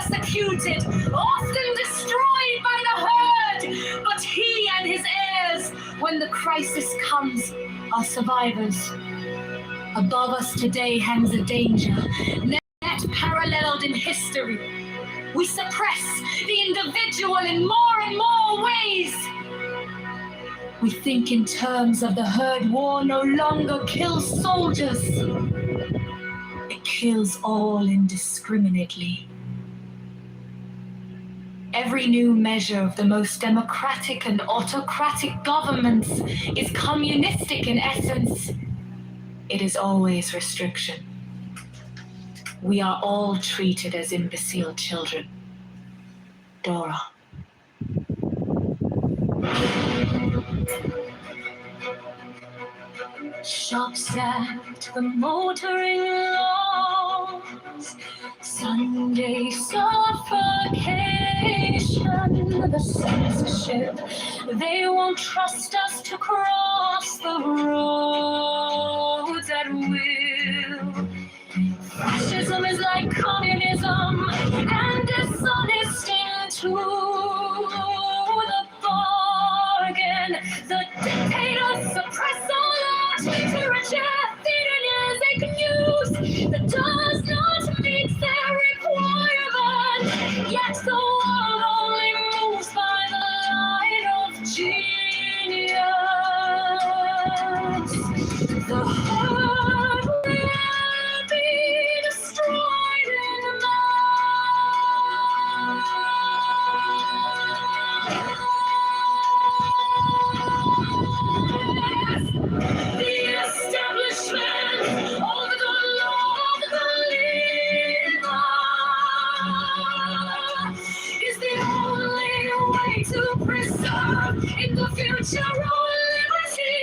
persecuted, often destroyed by the herd. But he and his heirs, when the crisis comes, are survivors. Above us today hangs a danger, net paralleled in history. We suppress the individual in more and more ways. We think in terms of the herd. War no longer kills soldiers. It kills all indiscriminately. Every new measure of the most democratic and autocratic governments is communistic in essence. It is always restriction. We are all treated as imbecile children. Dora. Shops at the motoring lawns, Sunday suffocation, the censorship. They won't trust us to cross the roads at will. Fascism is like communism and dishonest into the bargain. The dictators suppress all art to reject the news they can use that does not meet their requirement. Yet the world only moves by the light of genius. The herd will be destroyed in the establishment of the law of the leader is the only way to preserve in the future our liberty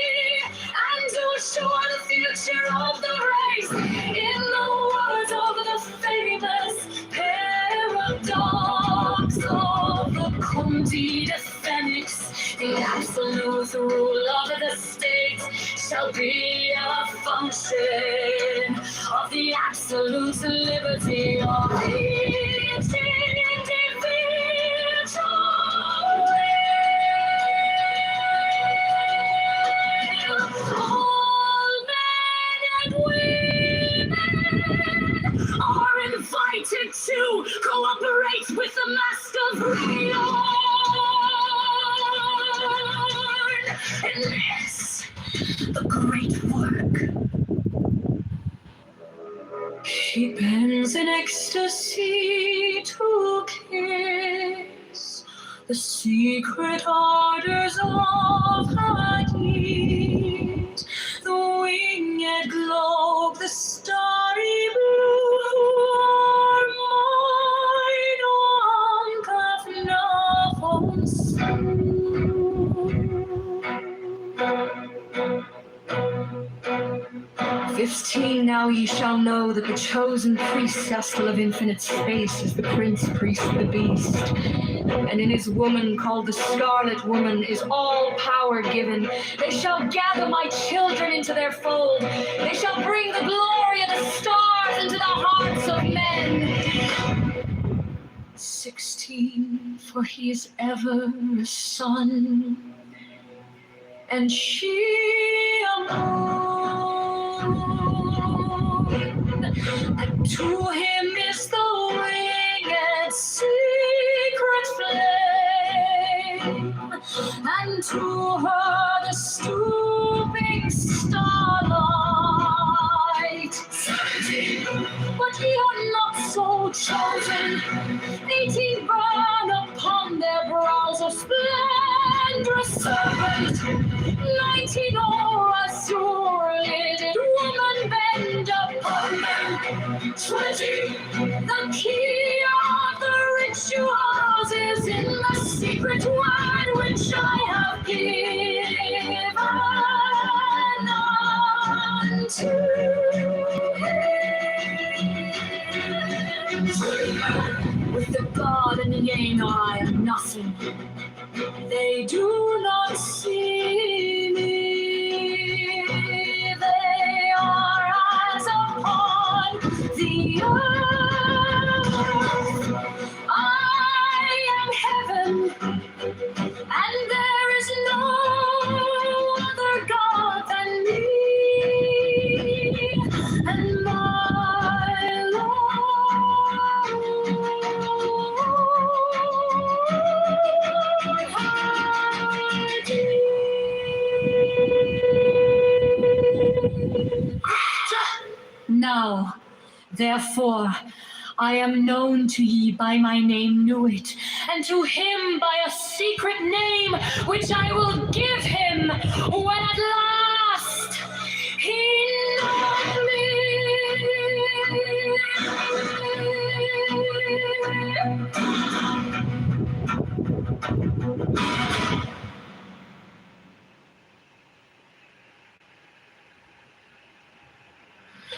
and to assure the future of the race. In the words of the famous paradox of the Comte de Phoenix, the absolute rule of the state shall be a function of the absolute liberty of each individual. All men and women are invited to cooperate with the master Rion in this, the great work. She bends in ecstasy to kiss the secret orders of Hadid, the winged globe, the starry blue, mine on Kafnafon. 15 now ye shall know that the chosen priest Cestal of infinite space is the prince priest of the beast, and in his woman called the Scarlet Woman is all power given. They shall gather my children into their fold. They shall bring the glory of the stars into the hearts of men. 16, for he is ever a son, and she a moon. And to him is the winged secret flame, and to her the stooping starlight. 17, but ye are not so chosen. 18 burn upon their brows a splendorous serpent. 19 o'er a sure-lidded woman bend upon them. 20, the key of the rituals is in the secret word which I have given unto him. With the God and the Yena I am nothing. They do not see me. They are as upon the earth now. Therefore, I am known to ye by my name knew it, and to him by a secret name which I will give him when at last he knoweth me.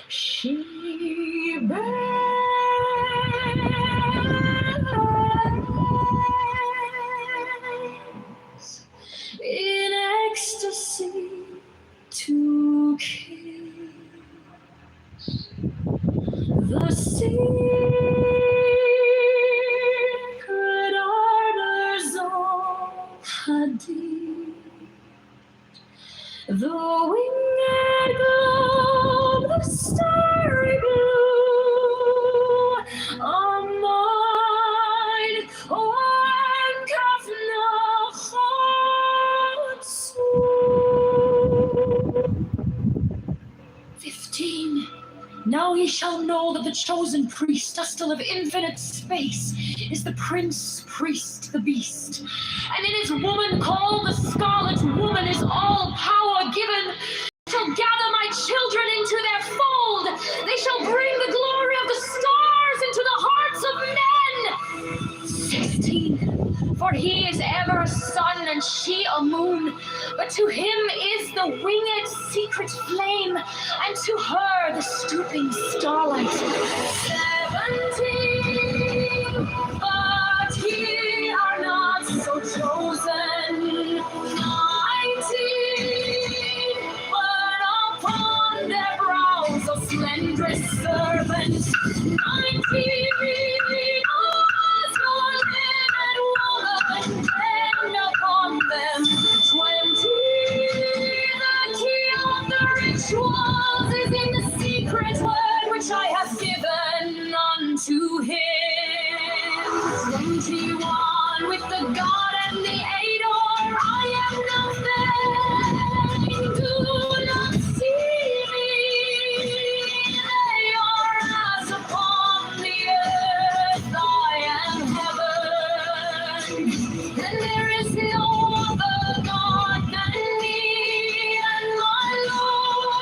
She bears in ecstasy to kiss the secret ardors of Hadid. The winged globe, the starry blue, a mind one Kafna 15. Now ye shall know that the chosen priest, still of infinite space, is the prince priest, the beast. And in his woman called the scarlet woman is all power given. Shall gather my children into their fold. They shall bring the glory of the stars into the hearts of men. 16. For he is ever a sun and she a moon, but to him is the winged secret flame, and to her the stooping starlight. 17. But ye are not so chosen. 19. But upon their brows a slenderous servant. 19. Upon them 20, the key of the rituals is in the secret word which I have given unto him. 21, with the God and the Ador, I am nothing. Do not see me. They are as upon the earth. I am heaven. And there is no other God than me and my Lord.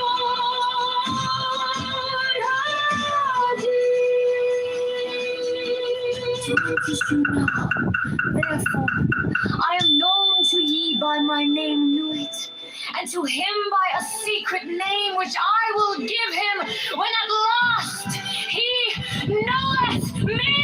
Therefore, I am known to ye by my name knew it, and to him by a secret name which I will give him when at last he knoweth me.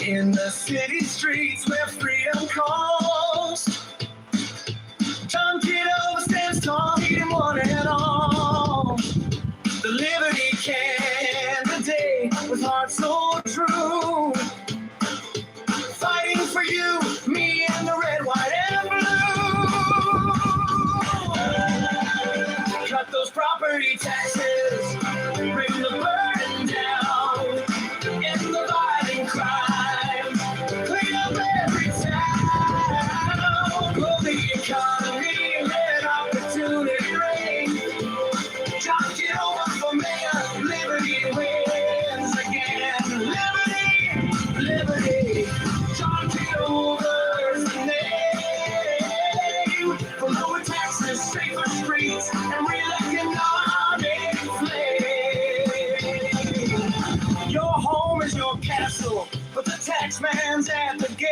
In the city streets where freedom calls, John Kitover stands tall, he one and all. The liberty candidate with heart so true, fighting for you, me, and the red, white, and blue. Cut those property taxes, bring the burden down, end the violent crime, clean up every town, grow the economy, let opportunity reign. John Kitover for mayor, liberty wins again. Liberty, liberty, John Kitover's the name. From the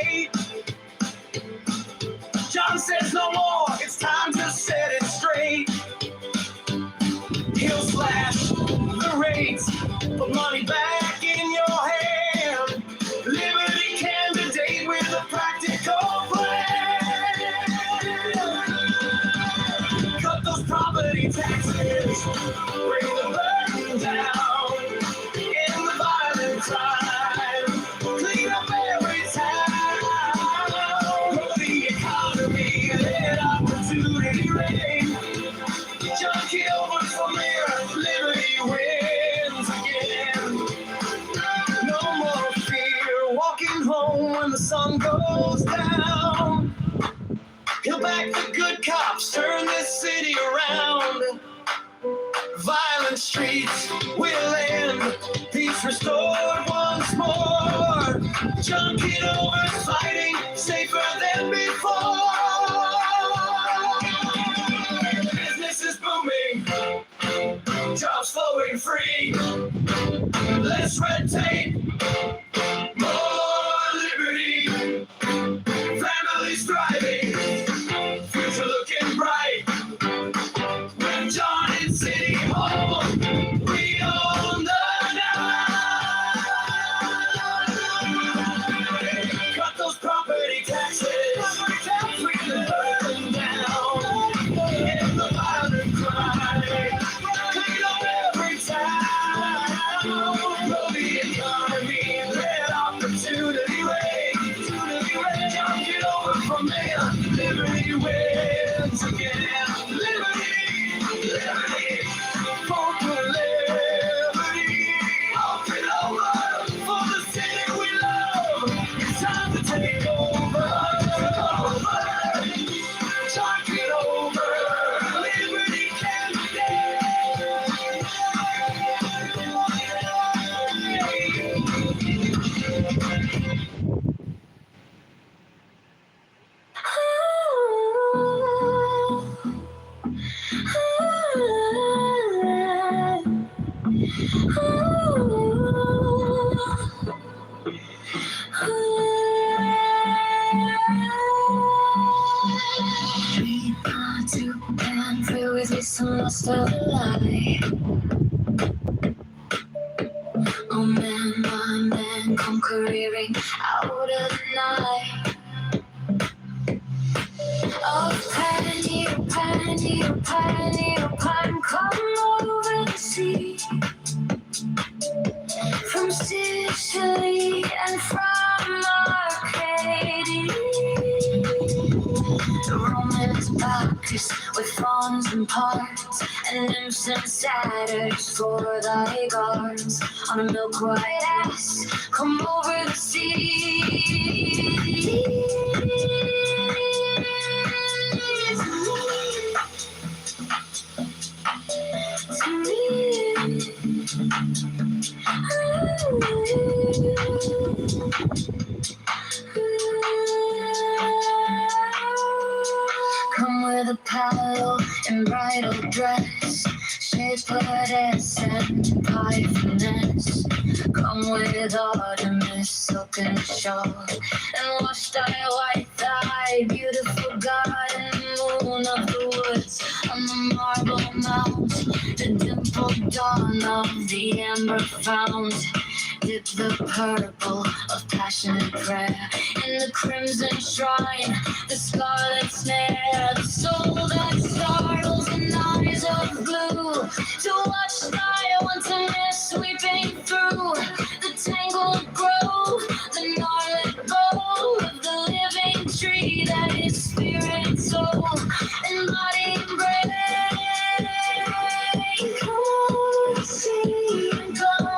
gate. John says no more, it's time to set it straight. He'll slash the rates, put money back in your hand. Liberty candidate with a practical plan. Cut those property taxes, bring the burden down. In the violent crime, clean up every town. Grow the economy, let opportunity reign. John Kitover for mayor, liberty wins again. No more fear, walking home when the sun goes down. He'll back the good cops, turn this city around. Violent streets will end, peace restored once more. John Kitover's fighting safer than before. Business is booming, jobs flowing free. Less red tape, more liberty. Families thriving, future looking bright. When John is City Hall, we own the night. Cut those property taxes, bring the burden down. In the violent crime, clean up every town. Grow the economy, let opportunity reign. John Kitover for mayor, liberty wins again. Liberty. Liberty, for liberty, open over for the city we love. It's time to take over. Talk it over, liberty Still alive. Oh man, my man, come careering out of the night. Oh, pioneer, come over the sea. From Sicily and from Arcadia. The Romans Bacchus with fawns and parts, and nymphs and satyrs for thy guards. On a milk white ass, come over the sea. To me. Come with a palo in bridal dress, shapeless and pie finesse. Come with Artemis silken shawl, and wash thy white thigh, beautiful garden moon of the woods. On the marble mount, the dimpled dawn of the amber fount. Dip the purple of passionate prayer in the crimson shrine, the scarlet snare, the soul that startles in eyes of blue. To watch thy wantonness sweeping through the tangled grove, the gnarled bow of the living tree that is spirit and soul and body and brain. Come see and devil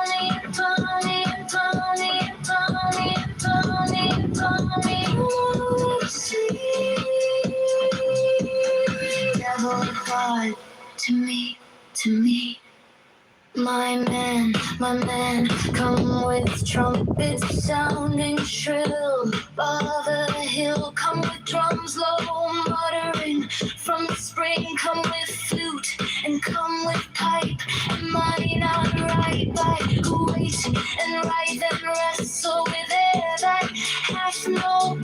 God, to me. My man, come with trumpets sounding shrill. By the hill, come with drums low muttering. From the spring, come with flute and come with pipe. Am I not right by who wait and writhe and wrestle with air that hath no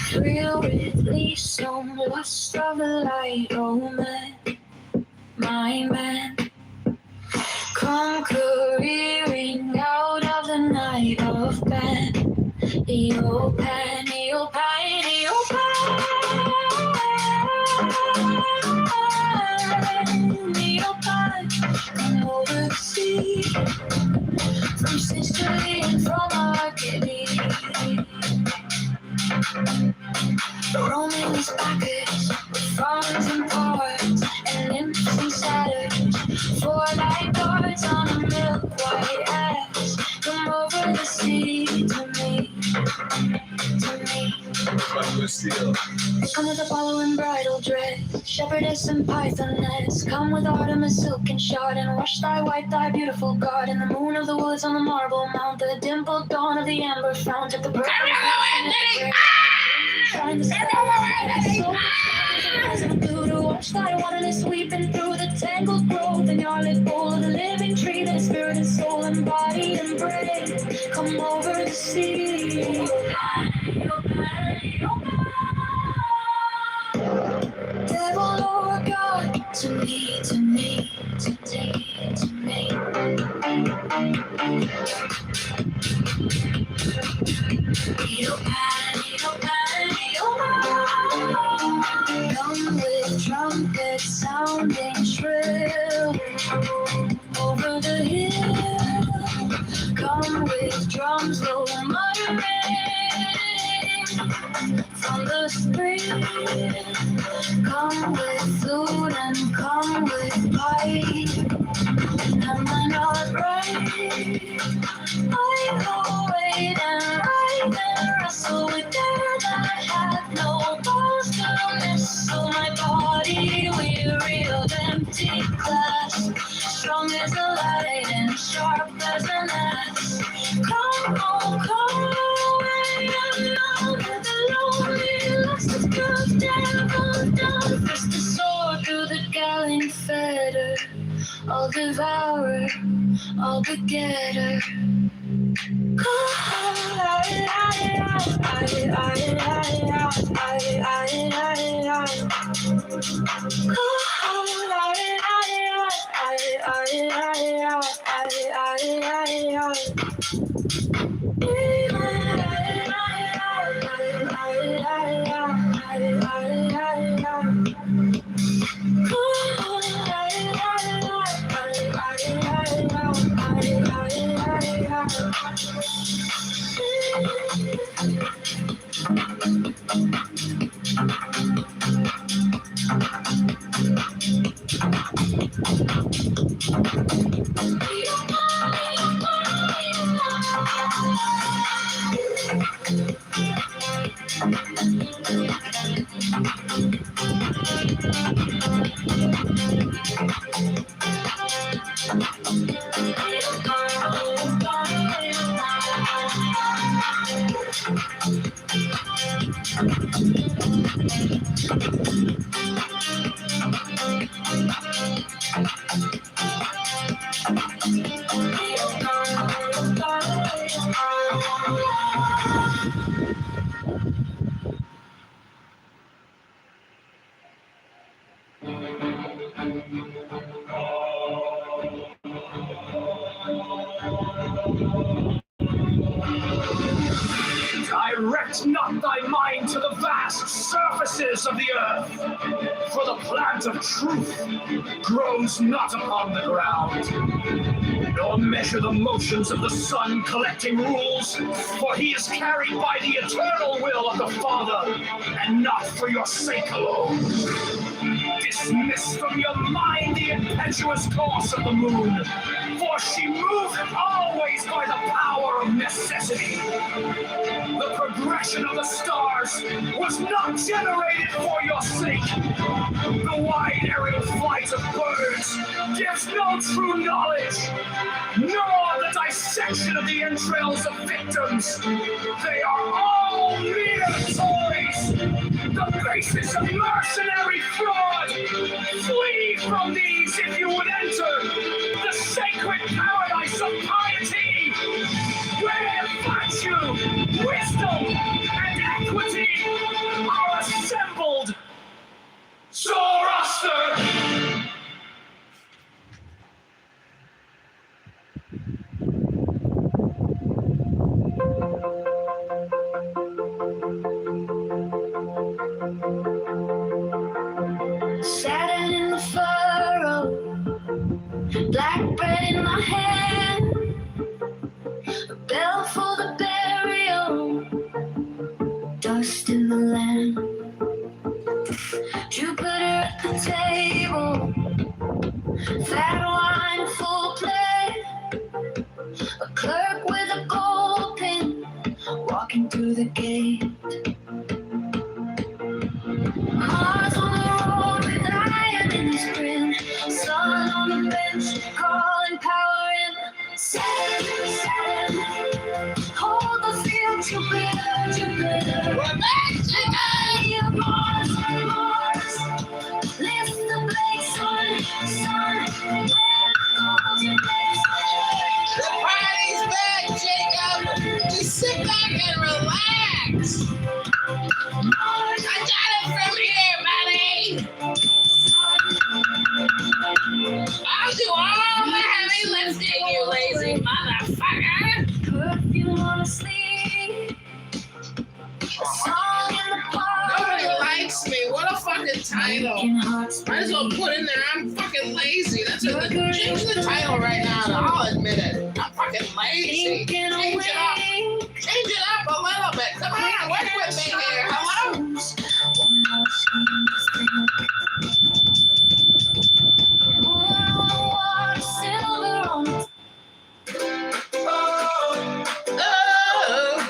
Thrill release some lust of the light, oh man, my man. Come careering out of the night of pan, Eopan, Eopan, Eopan, Eopan. Come over the sea, from Sicily and from Arcady. Roaming these pockets with fronds and ports and nymphs and satyrs, four light guards on a milk white ass. Come over the sea to me, to me. Come with Apollo in bridal dress, shepherdess and pythoness. Come with Artemis silk and shard, and wash thy white, thy beautiful garden. The moon of the woods on the marble mount, the dimpled dawn of the amber fount at the birth. Shine the to watch thy wilderness weeping through the tangled growth in your lip bowl of the living tree, that spirit and soul and body and brain. Come over the sea. Devil or God, to me, to me, today, to me. Come with trumpets sounding shrill over the hill. Come with drums low muttering from the spring. Come with flute and come with pipe. Am I not right? I go wait and ride and wrestle with there that have no balls to miss. So my body weary of empty glass, strong as a light and sharp as an axe. Come home, come away, I'm not with the lonely lust of good devil down. First the sword through the galling fetter, I'll devour, I'll beget her. Direct not thy mind to the vast surfaces of the earth, for the plant of truth grows not upon the ground. Nor measure the motions of the sun collecting rules, for he is carried by the eternal will of the Father, and not for your sake alone. Dismiss from your mind the impetuous course of the moon, for she moveth always by the power of necessity. The progression of the stars was not generated for your sake. The wide aerial flight of birds gives no true knowledge, nor the dissection of the entrails of victims. They are all mere toys. the basis of mercenary fraud. Flee from these if you would enter the sacred paradise of piety, where virtue, wisdom, and equity are assembled. Zoroaster! Satin in the furrow, black bread in my hand, a bell for the burial, dust in the land. Jupiter at the table, fat wine full plate, a clerk with a gold pin, walking through the gate. Mars on the road with iron in his grin, sun on the bench, calling power in. Saturn, hold the field, Jupiter. We're back, Jupiter! Mars, lift the blade, sun, where the golden rays. The party's back, Jacob. Just sit back and relax. I got it from here, buddy. I'll do all the heavy lifting, you lazy motherfucker. Perfume on a sleeve, a song in the park. Nobody likes me. What a fucking title. Might as well put in there, I'm fucking lazy. That's what change the title right now, and I'll admit it. I'm fucking lazy. Change it up. Change it up a little bit. Come on, work with me here. Hello? Oh,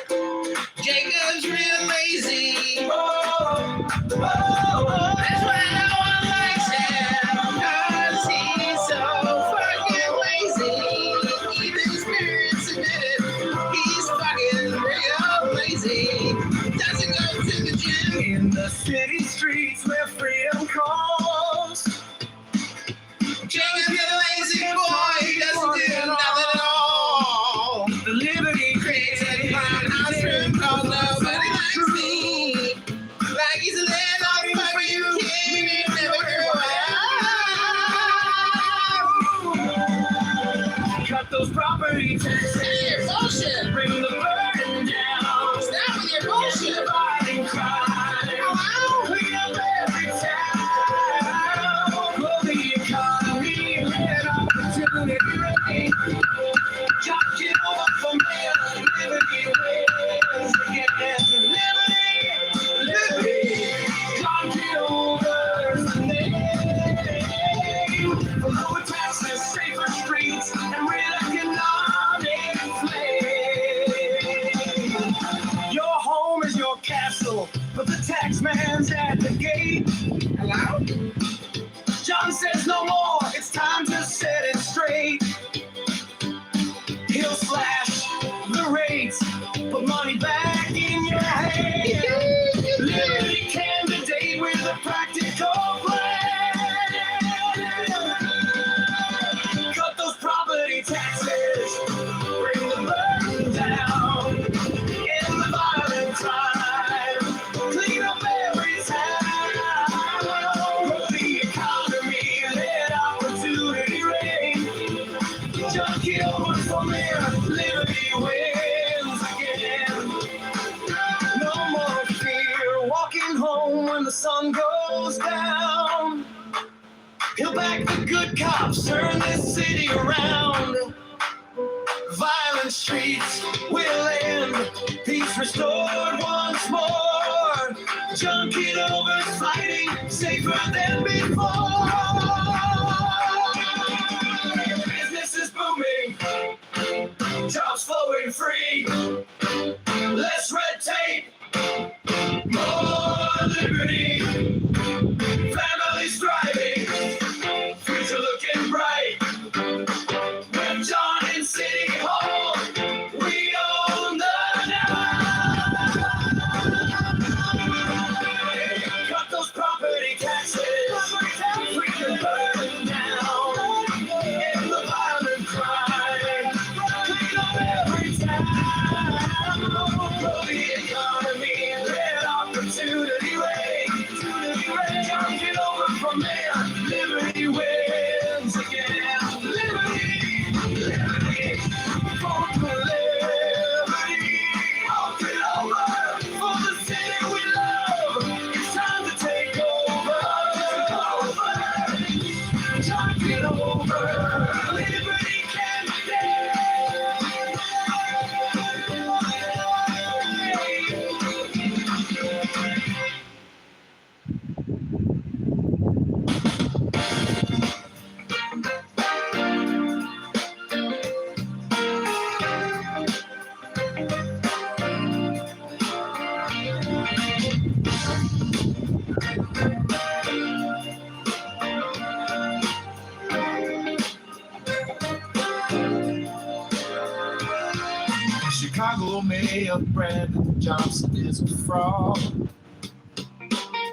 Jacob's real lazy. That's why no one likes him, 'cause he's so fucking lazy. Even spirits admit it. He's fucking real lazy. Doesn't go to the gym. In the city streets where freedom calls. Jacob's a lazy boy. He doesn't do nothing at all. The liberty Creates a fun house room called Nobody Likes Me. Like he's a little fucking kid who never grew up. cut those property taxes. Your bullshit. Bring the burden down. Stop with your bullshit. Divide and crime. Hello? Clean up every town. Grow the economy. Let opportunity reign. Job get over for me. Liberty wins again. Liberty. Liberty. Job get over the name. For lower taxes, safer streets, and real economic flame. Your home is your castle, but the tax man's at the gate. Hello? John says no more, it's time to set it straight. He'll slash the rates, put money back in your hand. Liberty candidate with a practical plan. Cut those property taxes, bring the burden down. End the violent crime, clean up every town. Grow the economy, let opportunity reign. Just kill from here, liberty wins again. No more fear, walking home when the sun goes down. He'll back the good cops, turn this city around. Violent streets will end, peace restored once more. John Kitover's fighting safer than before. Business is booming, jobs flowing free. Less red tape, more liberty. Families thriving, future looking bright. When John in City Hall, we own the night. Chicago Mayor Brandon Johnson is a fraud.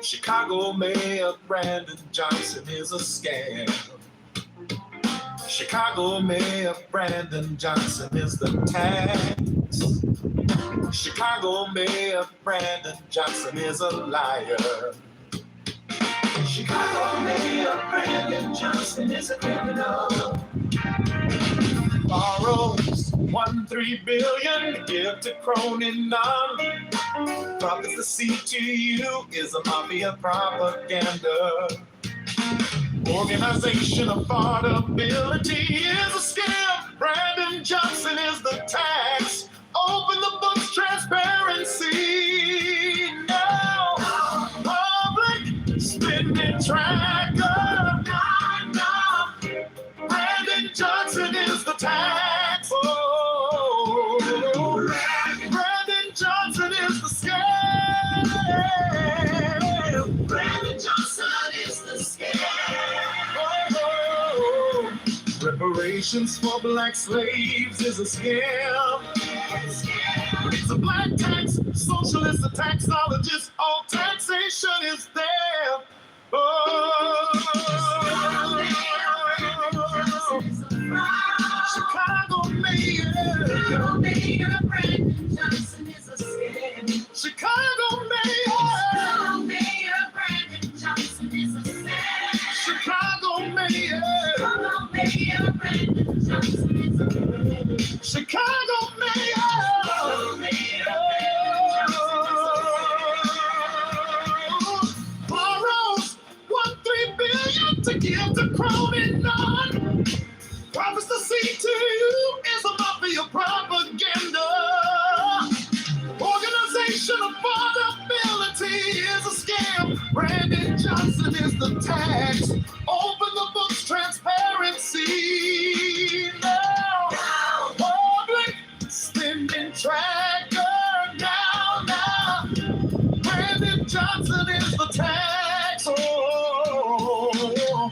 Chicago Mayor Brandon Johnson is a scam. Chicago Mayor Brandon Johnson is the tax. Chicago Mayor Brandon Johnson is a liar. Chicago Mayor Brandon Johnson is a criminal. Borrows 1.3 billion to give to crony none. Promise the seat to you is a mafia propaganda. Organization of affordability is a scam. Brandon Johnson is the tax. Open the books, transparency. No public spending tracker. No. Brandon Johnson is the tax. Oh, Brandon Johnson is the scam. Brandon Johnson is the scam. Oh, reparations for black slaves is a scam. It's a black tax, socialist, a taxologist, all taxation is there. Oh, Chicago Mayor Brandon Johnson is a scam. Chicago Mayor Brandon Johnson is a scam. Chicago Mayor Brandon Johnson is a scam. Chicago Mayor borrows 1.3 billion to give to crony none. Promise to see to you is a mafia propaganda. Organization of affordability is a scam. Brandon Johnson is the tax. Open the books, transparency. Now, public spending tracker. Now. Brandon Johnson is the tax. Oh,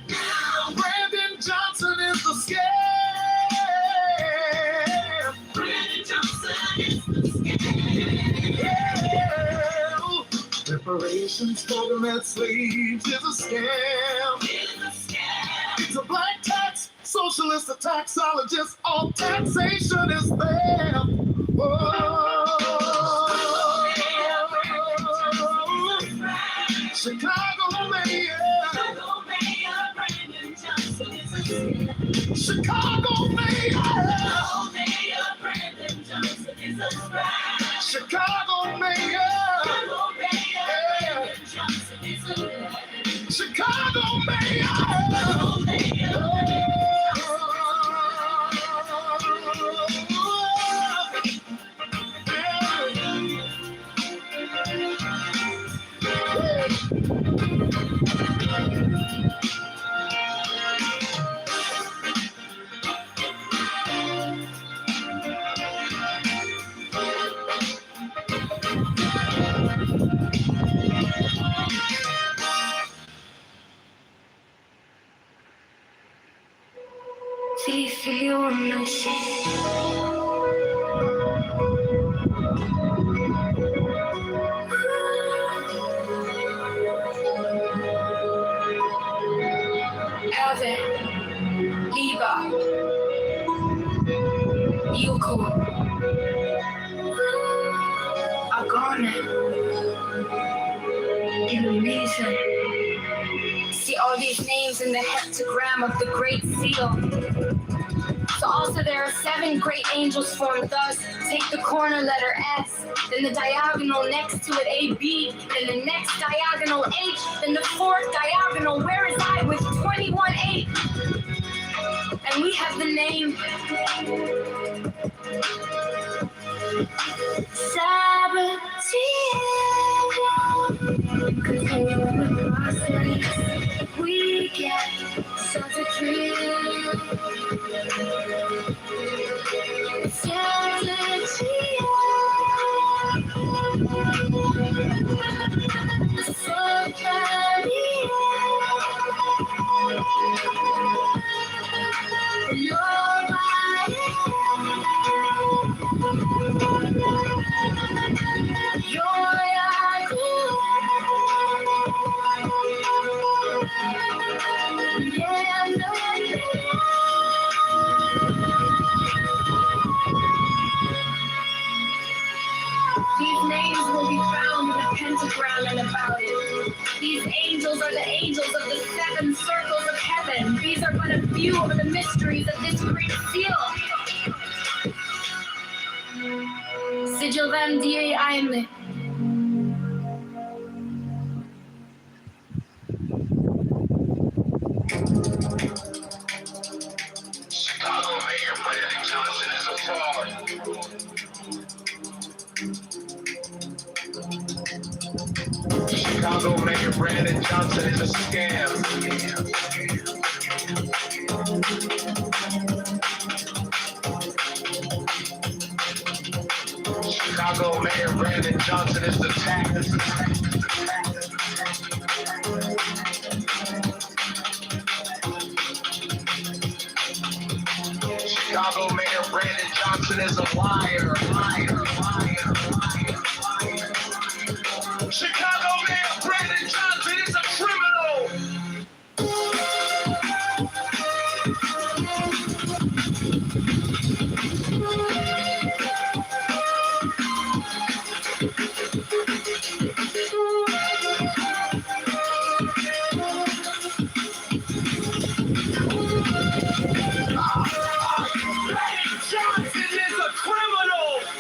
Brandon Johnson is the scam. Brandon Johnson is the scam. Yeah. Reparations for the red slaves is a scam. It's a black tax, socialist, a taxologist, all taxation is there. Chicago Mayor Brandon Johnson is a scam. Chicago Mayor Brandon Johnson is a scam. Chicago Mayor Brandon Johnson is a scam. Chicago Mayor. Alvin, Liba, Yuko, Agone, Indonesia. See all these names in the heptagram of the Great Seal. So also there are 7 great angels formed thus. Take the corner letter S, then the diagonal next to it AB, then the next diagonal H, then the 4th diagonal. Where is I with 21-8? And we have the name Sabbath. We get such a dream. You're my rambling about it. These angels are the angels of the seven circles of heaven. These are but a few of the mysteries of this great seal. Sigil van die eindelijk. Chicago Mayor Brandon Johnson is a fraud. Chicago Mayor Brandon Johnson is a scam. Chicago Mayor Brandon Johnson is the tax. Chicago Mayor Brandon Johnson is a liar. Chicago Mayor Brandon Johnson is a criminal.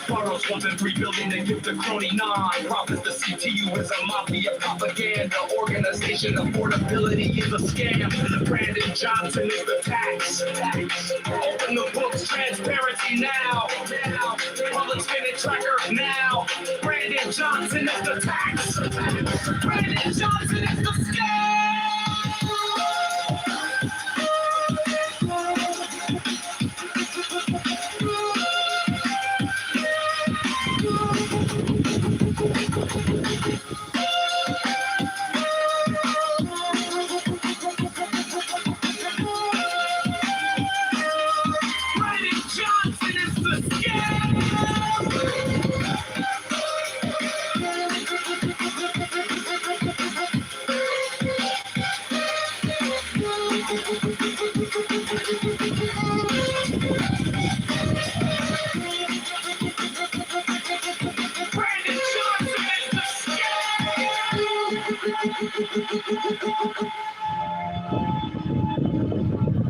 Boroughs 1 and 3 building they give the crony 9. Profits the CTU is a mafia propaganda organization. Affordability is a scam. Brandon Johnson is the tax. Open the books, transparency now. Public spending tracker now. Brandon Johnson is the tax. Brandon Johnson is the scam.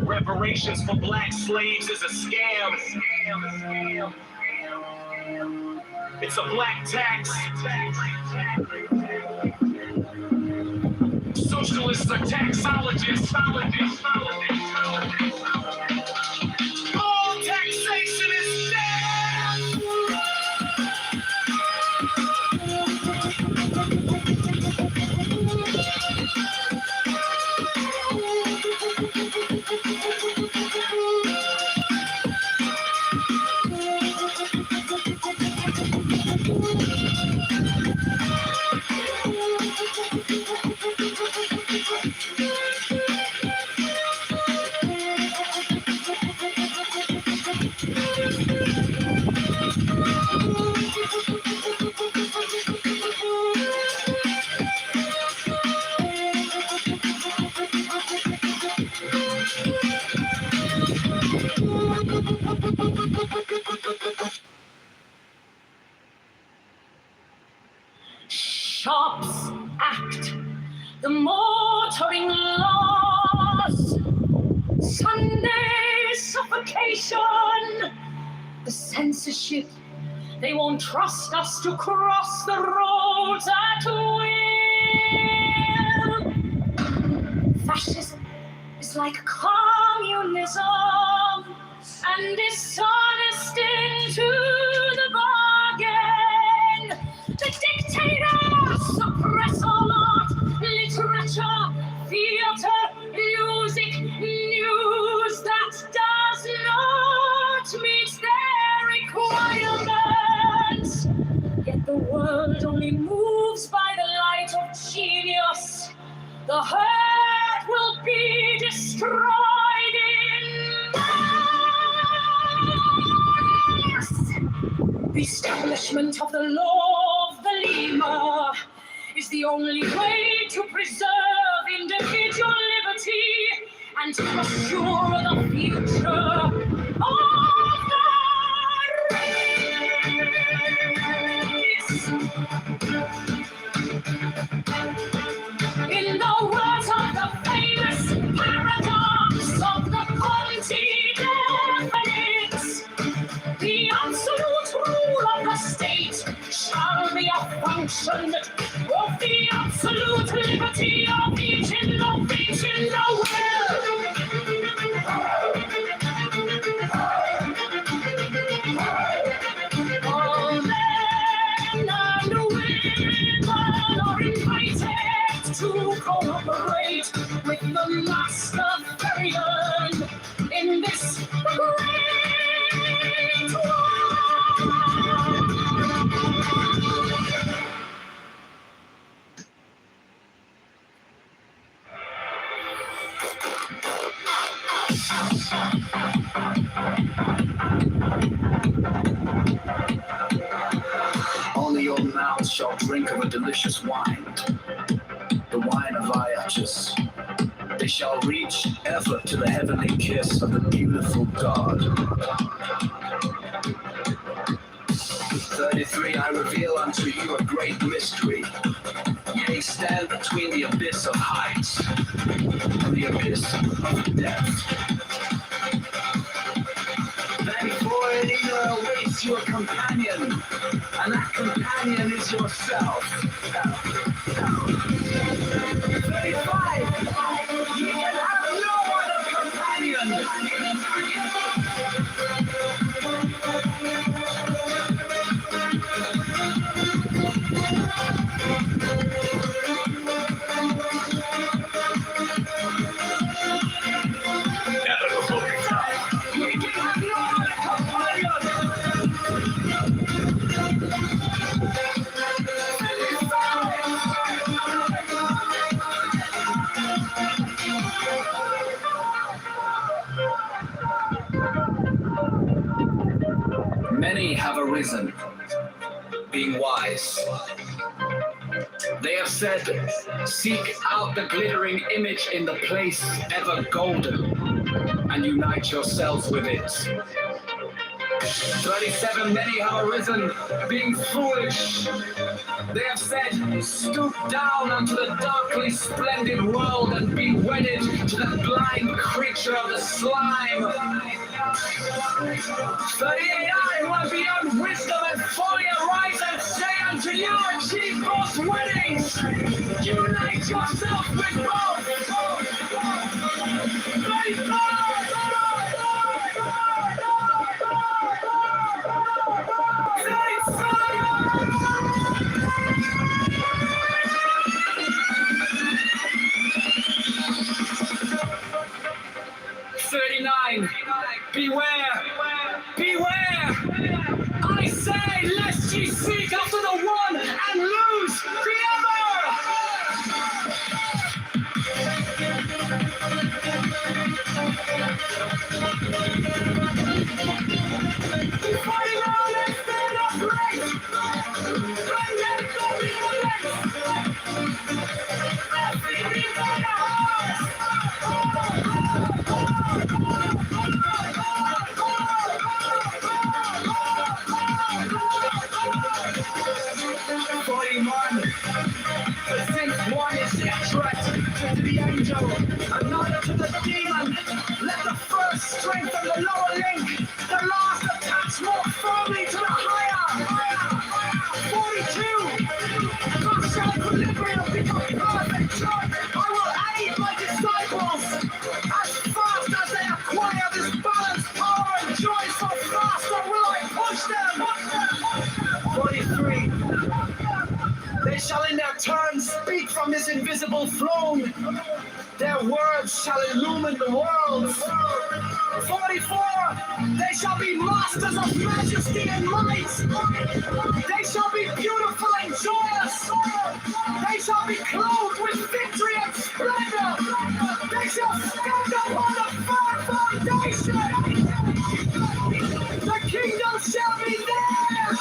Reparations for black slaves is a scam. It's a black tax. Socialists are taxologists. All taxation is scam. Shops Act, the motoring laws, Sunday suffocation, the censorship. They won't trust us to cross the roads at will. Fascism is like communism and dishonest into the bargain. The dictators suppress all art, literature, theater, music, news that does not meet their requirements. Yet the world only moves by the light of genius. The herd will be destroyed in mass. The establishment of the law of the lemur is the only way to preserve individual liberty and to assure the future of the race. In the words of the famous paradox of the quality definite, the absolute rule of the state shall be a function of the absolute liberty of each in the world. All men and women are invited to cooperate with the master Farian in this great war. Only your mouth shall drink of a delicious wine, the wine of Iachus. They shall reach ever to the heavenly kiss of the beautiful God. 33, I reveal unto you a great mystery. Yea, stand between the abyss of heights and the abyss of depth. 34, it either awaits your companion, and that companion is yourself. 35, you can have no other companion. Many have arisen, being wise. They have said, seek out the glittering image in the place ever golden, and unite yourselves with it. 37, many have arisen, being foolish. They have said, stoop down unto the darkly splendid world and be wedded to the blind creature of the slime. 38, I who am beyond wisdom and folly arise and say unto you, achieve both weddings. Unite yourself with both. 39, beware, beware! I say, lest ye seek after the one and lose the other! 41, let's stand up right! Since one is a threat to the angel, another to the demon, let the first strengthen the lower link, the last attach more firmly to the higher. 42, thus shall equilibrium become perfect. I will aid my disciples as fast as they acquire this balance, power, and joy, so faster will I push them. 43. They shall in their turn speak from this invisible throne. Their words shall illumine the world. 44, they shall be masters of majesty and might. They shall be beautiful and joyous. They shall be clothed with victory and splendor. They shall stand upon a firm foundation. The kingdom shall be theirs.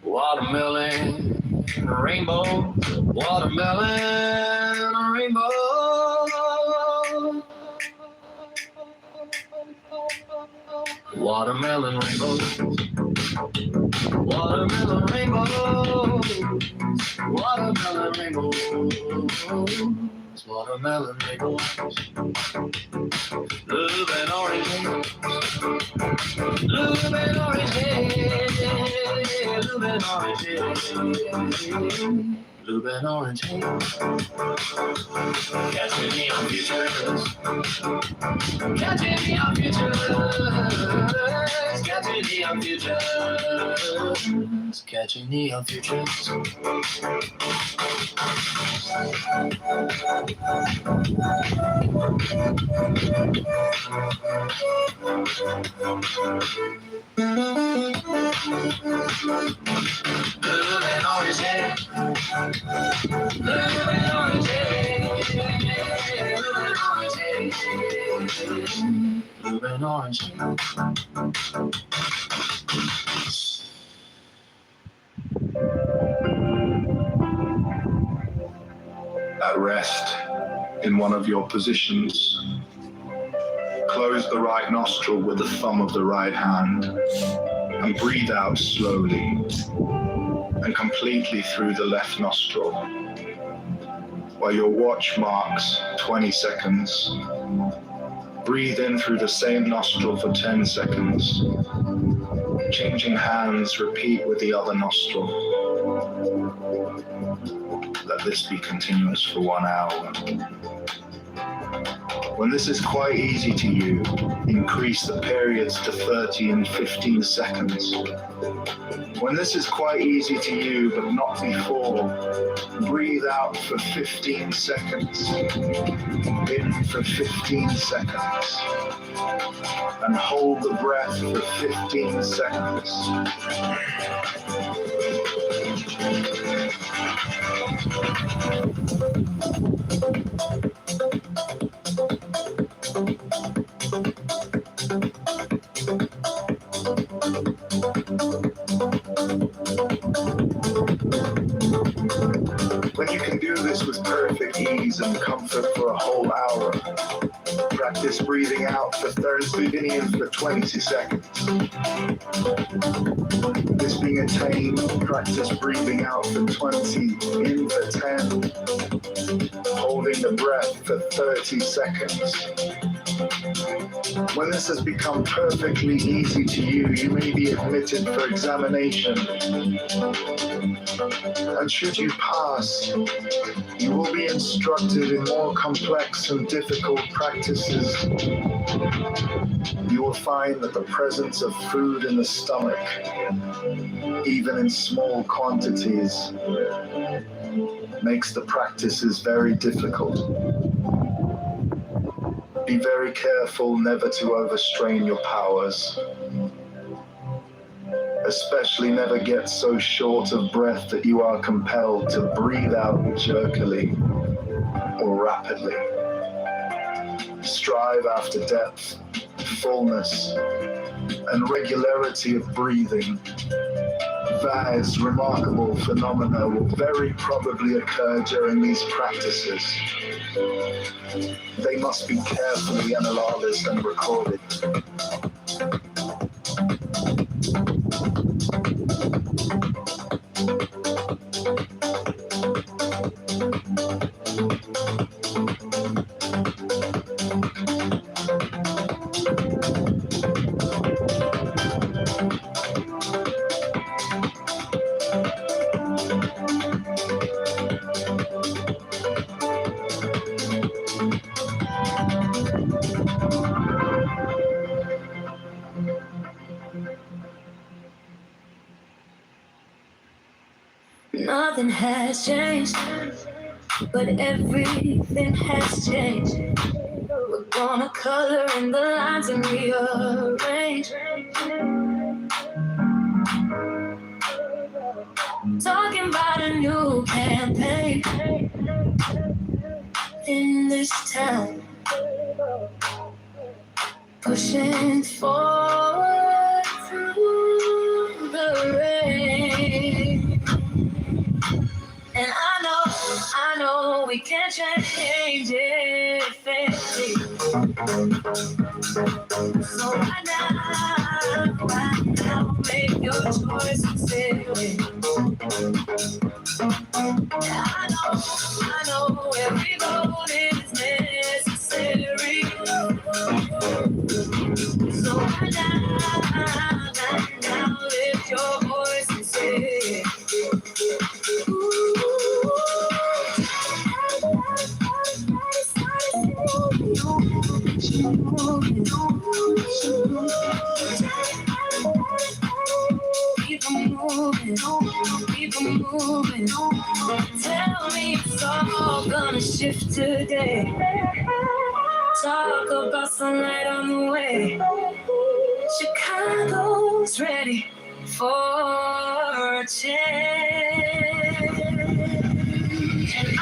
Watermelon, rainbow, watermelon, rainbow. Watermelon, rainbow, watermelon, rainbow, watermelon, rainbow, watermelon, rainbow. Blue and orange, blue and orange, blue and orange, blue and orange. Catching neon futures, catching neon futures, catching neon futures, catching neon futures. Blue and orange, blue and orange, blue and orange. At rest in one of your positions. Close the right nostril with the thumb of the right hand and breathe out slowly and completely through the left nostril. While your watch marks 20 seconds, breathe in through the same nostril for 10 seconds. Changing hands, repeat with the other nostril. Let this be continuous for 1 hour. When this is quite easy to you, increase the periods to 30 and 15 seconds. When this is quite easy to you, but not before, breathe out for 15 seconds, in for 15 seconds, and hold the breath for 15 seconds. When you can do this with perfect ease and comfort for a whole hour, practice breathing out for 30 in for 20 seconds. This being attained, practice breathing out for 20, in for 10, holding the breath for 30 seconds. When this has become perfectly easy to you, you may be admitted for examination. And should you pass, you will be instructed in more complex and difficult practices. You will find that the presence of food in the stomach, even in small quantities, makes the practices very difficult. Be very careful never to overstrain your powers. Especially never get so short of breath that you are compelled to breathe out jerkily or rapidly. Strive after depth, fullness, and regularity of breathing. Various remarkable phenomena will very probably occur during these practices. They must be carefully analyzed and recorded. Nothing has changed, but everything has changed. We're gonna color in the lines and rearrange. Talking about a new campaign in this town. Pushing forward through the rain. And I know we can't change anything. So right now, make your choice and say it. I know every vote is necessary. So right now, lift your voice and say it. Keep moving. Tell me it's all gonna shift today. Talk about sunlight on the way. Chicago's ready for a change. And I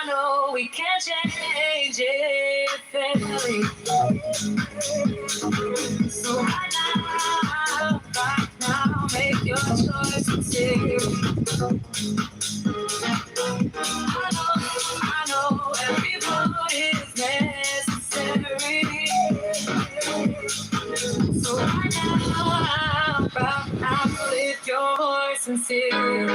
know we can't change anything. So right now, make your choice and take it. I know every vote is necessary. So right now, lift your voice and sing.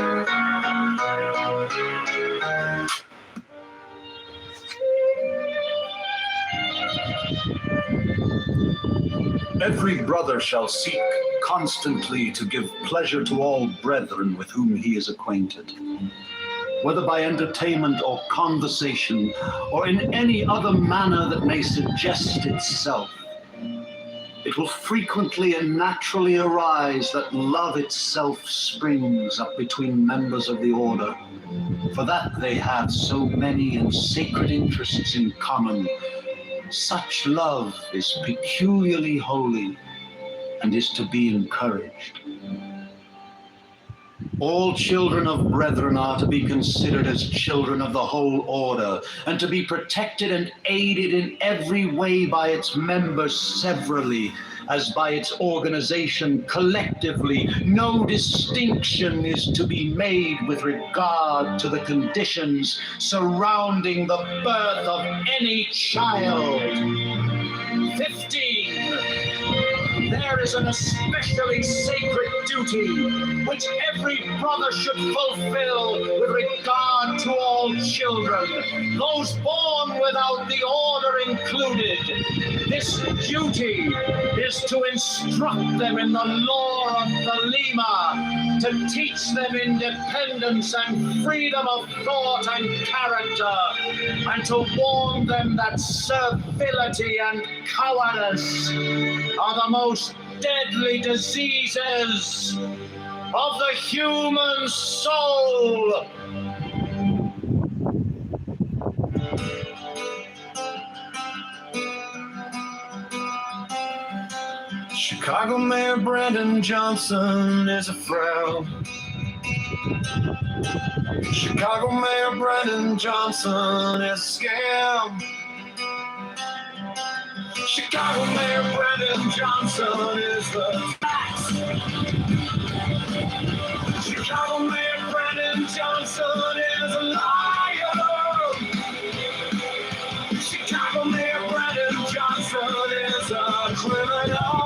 Every brother shall seek constantly to give pleasure to all brethren with whom he is acquainted, whether by entertainment or conversation, or in any other manner that may suggest itself. It will frequently and naturally arise that love itself springs up between members of the order, for that they have so many and sacred interests in common. Such love is peculiarly holy and is to be encouraged. All children of brethren are to be considered as children of the whole order, and to be protected and aided in every way by its members severally, as by its organization collectively. No distinction is to be made with regard to the conditions surrounding the birth of any child. 15. There is an especially sacred duty which every brother should fulfill with regard to all children, those born without the order included. This duty is to instruct them in the law of the Lima, to teach them independence and freedom of thought and character, and to warn them that servility and cowardice are the most deadly diseases of the human soul. Chicago Mayor Brandon Johnson is a frown. Chicago Mayor Brandon Johnson is a scam. Chicago Mayor Brandon Johnson is the tax. Chicago Mayor Brandon Johnson is a liar. Chicago Mayor Brandon Johnson is a criminal.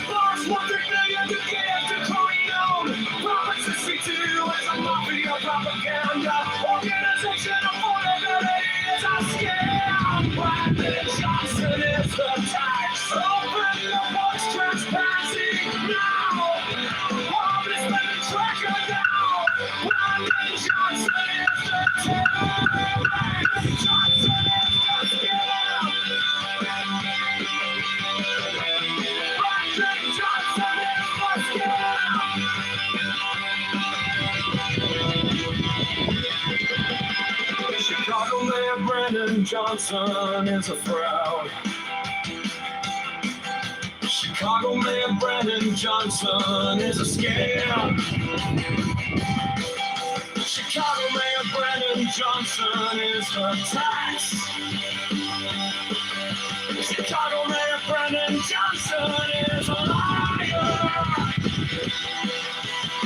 There's one thing they have to get to Corleone. Promises we do as a mafia propaganda. Organization of vulnerability is a scam. Brandon Johnson is the tax. Open the books, transparent. Brandon Johnson is a frown. Chicago Mayor Brandon Johnson is a scam. Chicago Mayor Brandon Johnson is a tax. Chicago Mayor Brandon Johnson is a liar.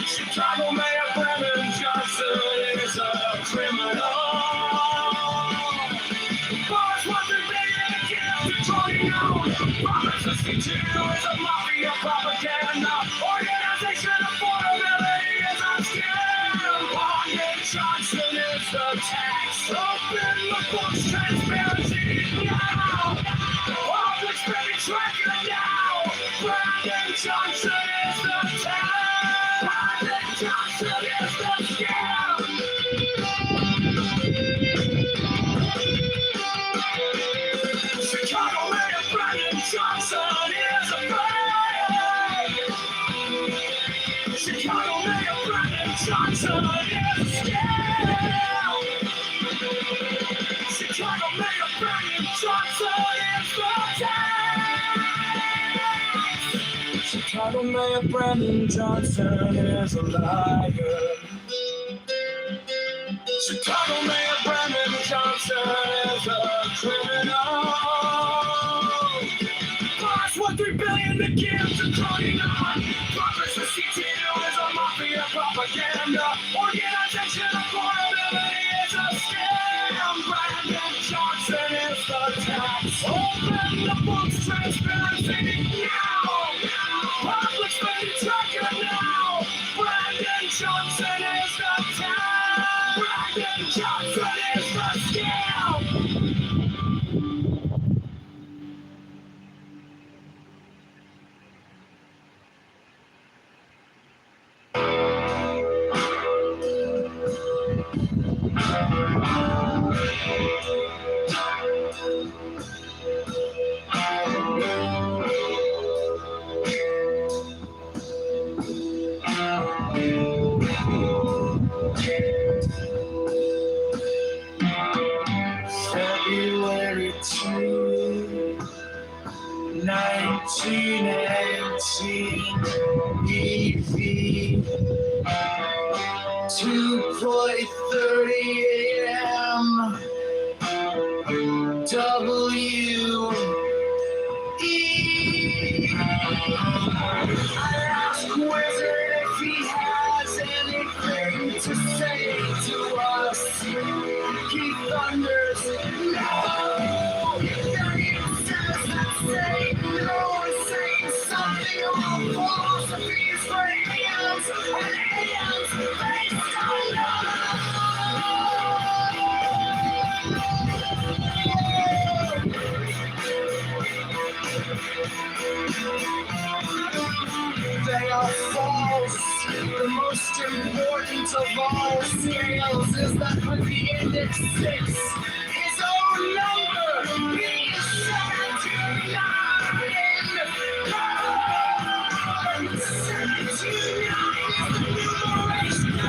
Chicago Mayor Brandon Johnson is a criminal. Boys want to be in a camp to join out. Robert 62 is a mafia propaganda. Organization affordability is a scam. Brandon Johnson is the tax. Open the books, transparency now. Public spending tracker now. Brandon Johnson is the tax. Brandon Johnson is the scam. Chicago Mayor Brandon Johnson is a fake. Chicago Mayor Brandon Johnson is a scam. Chicago Mayor Brandon Johnson is the tax. Chicago Mayor Brandon Johnson is a liar. Chicago Mayor Brandon Johnson is a criminal. Plus 1.3 billion to give to cloning on. Profits for CTU is a mafia propaganda. Organization affordability is a scam. Brandon Johnson is the tax. Open the books, transparency now. Public spending tracker now. Brandon Johnson is the tax. Brandon Johnson is the scam. February 2, 1918, EV 2.30 AM, W.E. I ask Wizard if he has anything to say to us. He thunders, no! Then he says that saying no is saying something about philosophies for aliens and aliens based on They are false. The most important of all scales is that with the index 6, his own number is 79. 79 is the numeration of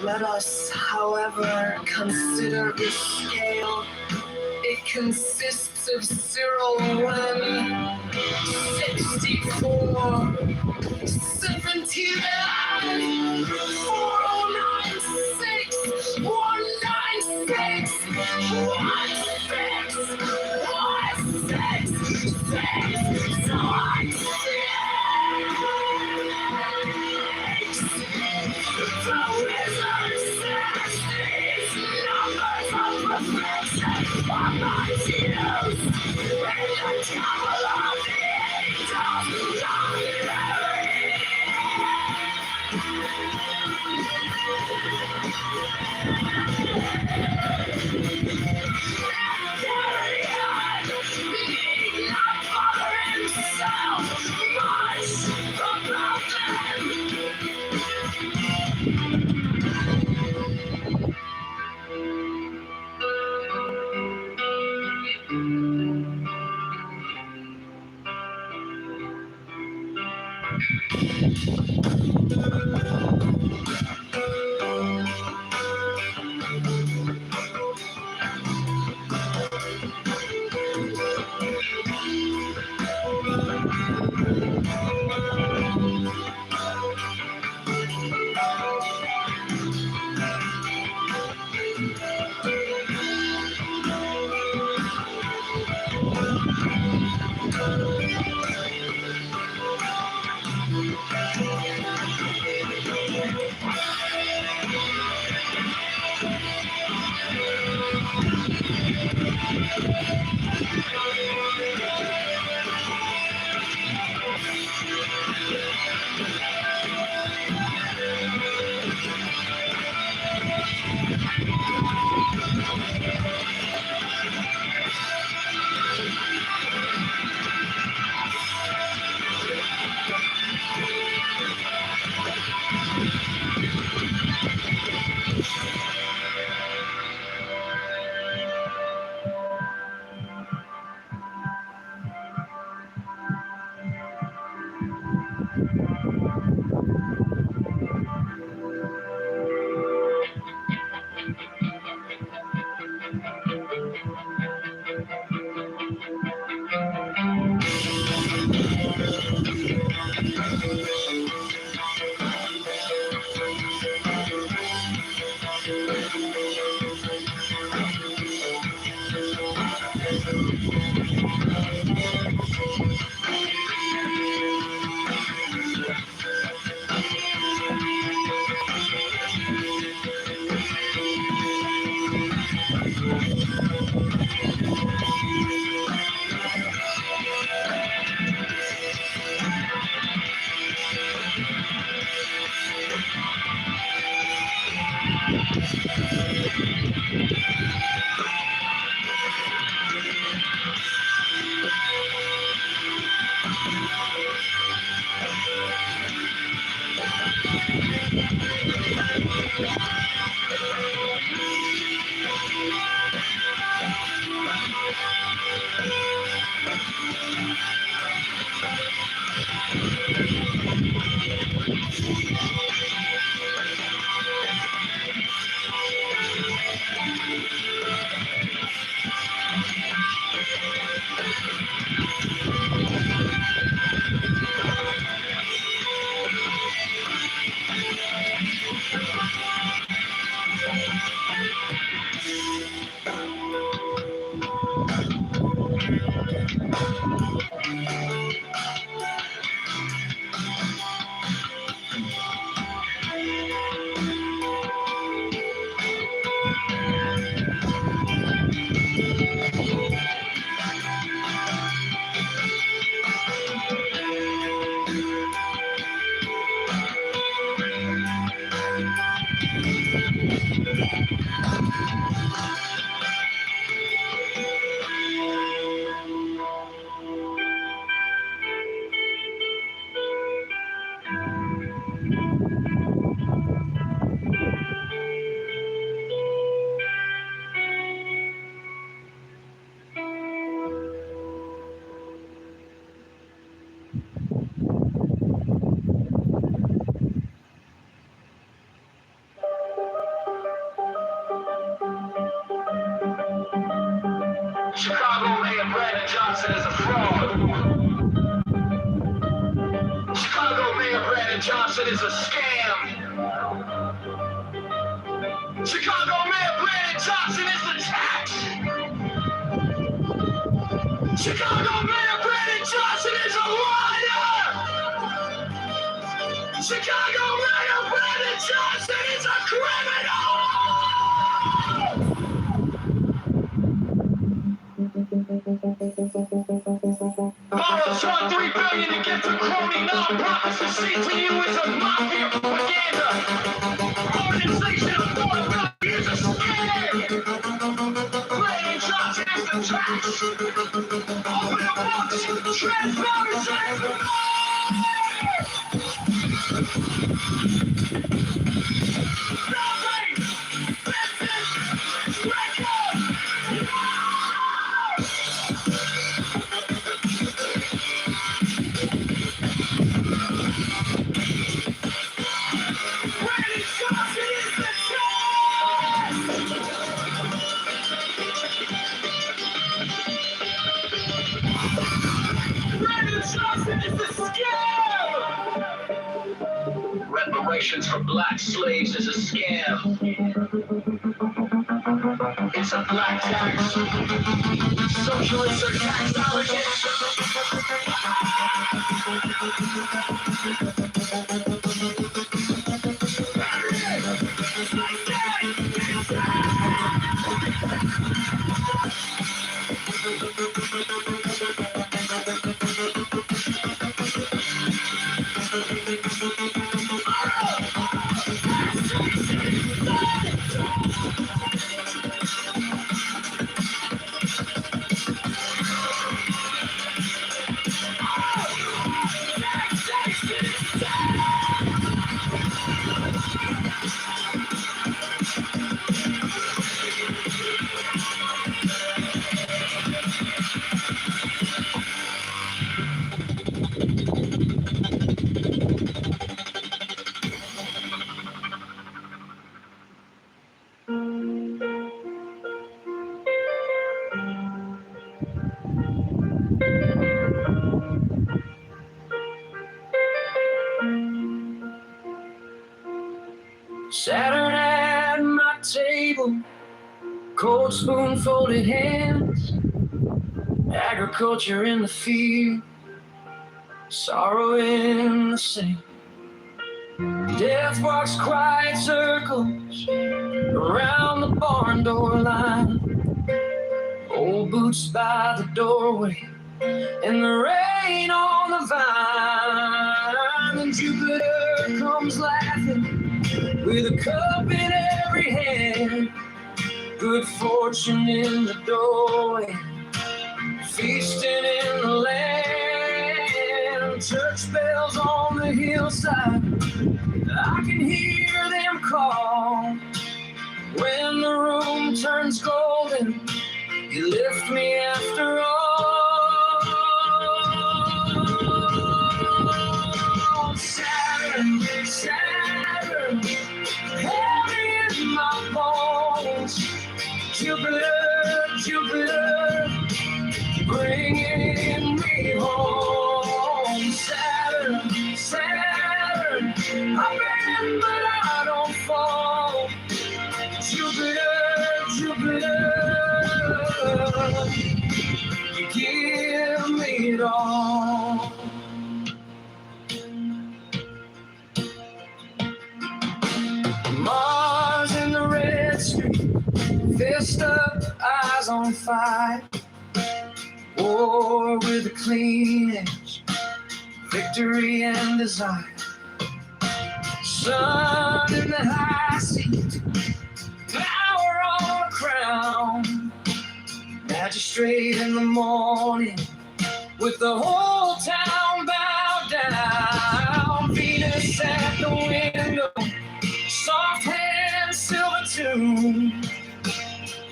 Let us, however, consider this scale. It consists of 0, 1, 64, 79, 496, 196, Chicago Mayor Brandon Johnson is a fraud. Chicago Mayor Brandon Johnson is a scam. Chicago Mayor Brandon Johnson is a tax. Chicago Mayor Brandon Johnson is a liar. Chicago Mayor Brandon Johnson is a criminal. Borrow Trump $3 billion to get to crony non-profits and CTU is a mafia propaganda. Organization of $4 billion is a scam. Brandon Johnson is the trash. Open the books. Transparency. Reparations for black slaves is a scam. It's a black tax. Socialists are tax Saturn at my table, cold spoon, folded hands, agriculture in the field, sorrow in the sand. Death walks quiet circles around the barn door line. Old boots by the doorway, and the rain on the vine. And Jupiter comes laughing with a cup in every hand. Good fortune in the doorway, feasting in the land. Church bells on the hillside, I can hear them call. When the room turns golden, you lift me after all. Saturn, Saturn, heavy in my bones. Jupiter, Jupiter, bringing me home. Saturn, Saturn, I bend but I don't fall. Jupiter, Jupiter, you give me it all. Mars in the red street, fist up, eyes on fire. War with a clean edge, victory and desire. Sun in the high seat, power on a crown. Magistrate in the morning, with the whole town bowed down. Venus at the window, soft hand, silver tune.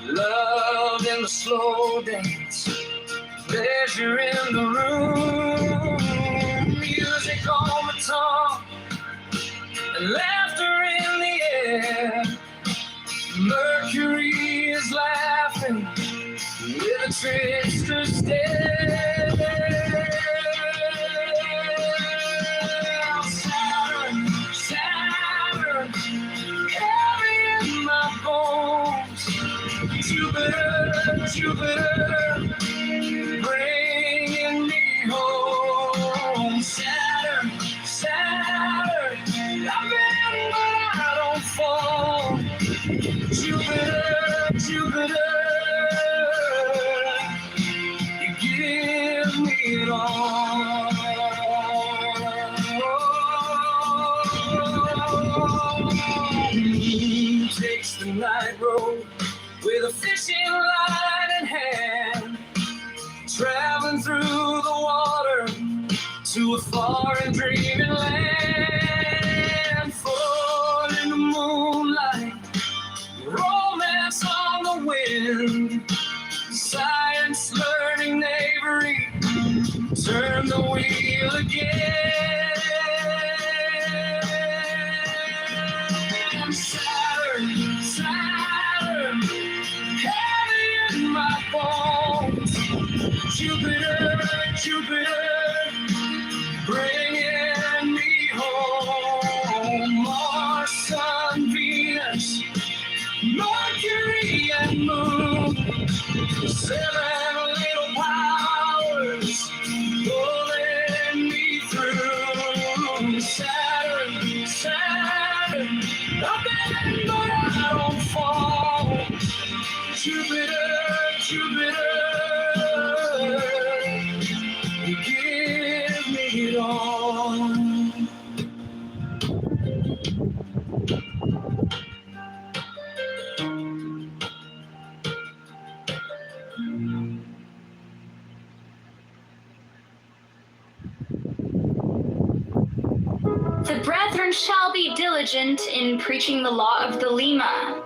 Love in the slow dance, pleasure in the room. Music on the tongue, and laughter in the air. Mercury is laughing with a trickster's stare. Saturn, Saturn, heavy in my bones. Jupiter, Jupiter, bringing me home. Saturn, Saturn, I've been but I don't fall. Jupiter, Jupiter, you give me it all. Moon takes the night road with a fishing line in hand, traveling through the water to a far and dreaming land. Full in the moonlight, romance on the wind, science learning knavery, turn the wheel again. Saturn, Saturn, heavy in my bones. Jupiter, Jupiter, bringing me home. Mars, Sun, Venus, Mercury and Moon, seven little powers pulling me through. Saturn, Saturn, I've been but I don't fall. Jupiter, Jupiter, you give me it all. The brethren shall be diligent in preaching the law of the Lema.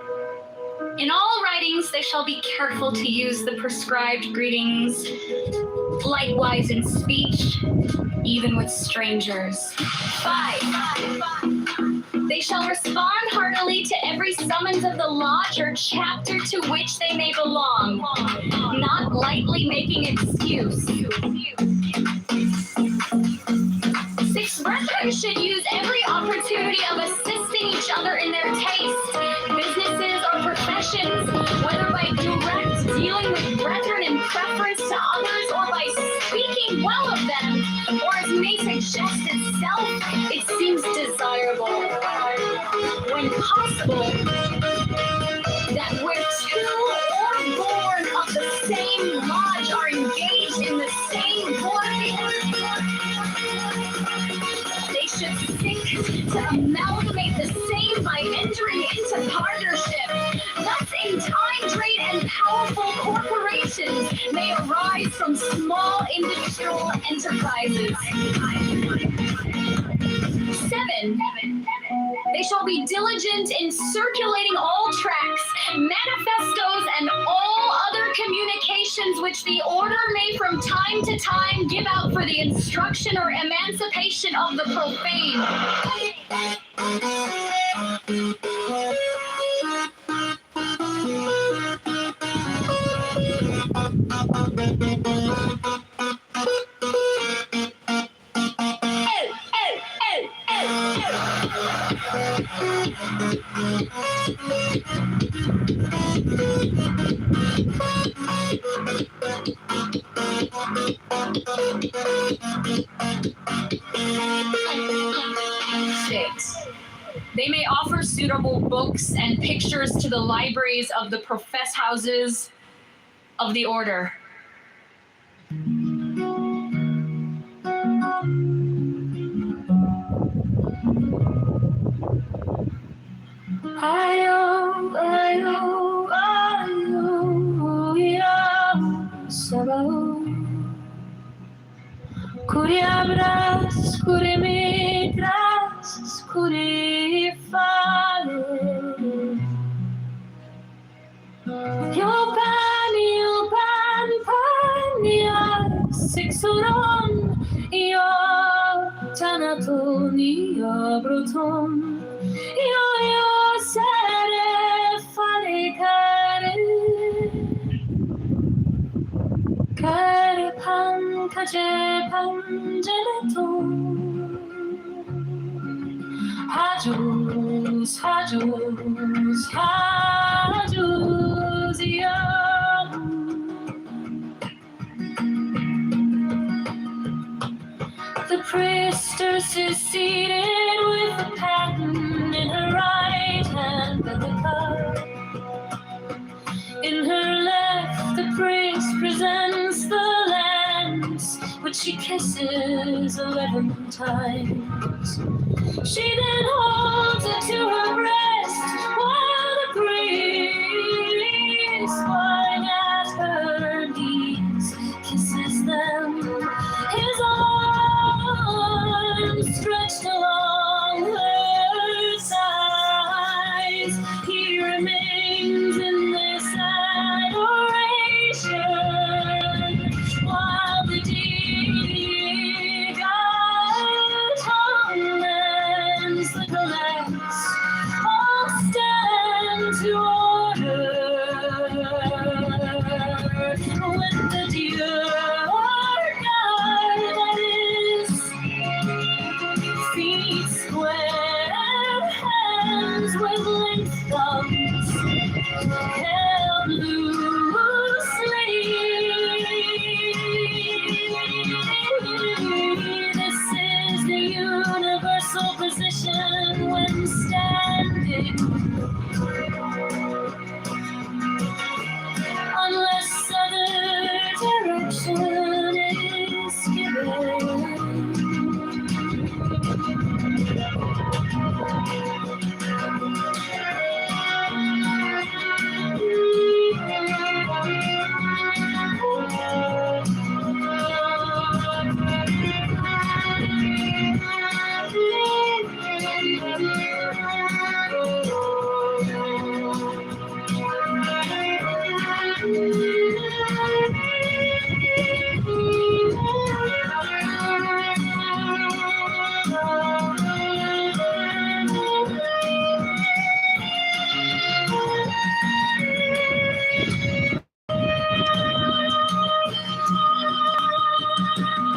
In all writings they shall be careful to use the prescribed greetings, likewise in speech, even with strangers. 5. They shall respond heartily to every summons of the lodge or chapter to which they may belong, not lightly making excuse. 6 brethren should use every opportunity of assisting each other in their taste. Businesses or professions, whether by direct dealing with brethren in preference to others or by speaking well of them, or as may suggest itself, it seems desirable, when possible, that where two or born of the same lodge are engaged in the same work, they should seek to amalgamate the same by entering into partnership. Thus, in time, trade, and powerful corporations may arise from small industrial enterprises. 7. They shall be diligent in circulating all tracts, manifestos, and all other communications which the order may from time to time give out for the instruction or emancipation of the profane. They may offer suitable books and pictures to the libraries of the profess houses of the order. Curiabras, curimitras, curifare. Pan, sixuron, io tanaton, io bruton, io sere falicare. Care pan, cace pangeneton. Hajus, young. The priestess is seated with the paten in her right hand and the cup in her left. The priest presents the lambs, which she kisses 11 times. She then holds it to her breast while the priest, lying at her knees, kisses them. His arms stretched along her sides. He remains in this adoration while the deity torments the collapse. All stand to order when the dear guard, that is, feet square, hands with linked thumbs, held loosely. This is the universal position when standing, unless other direction is given.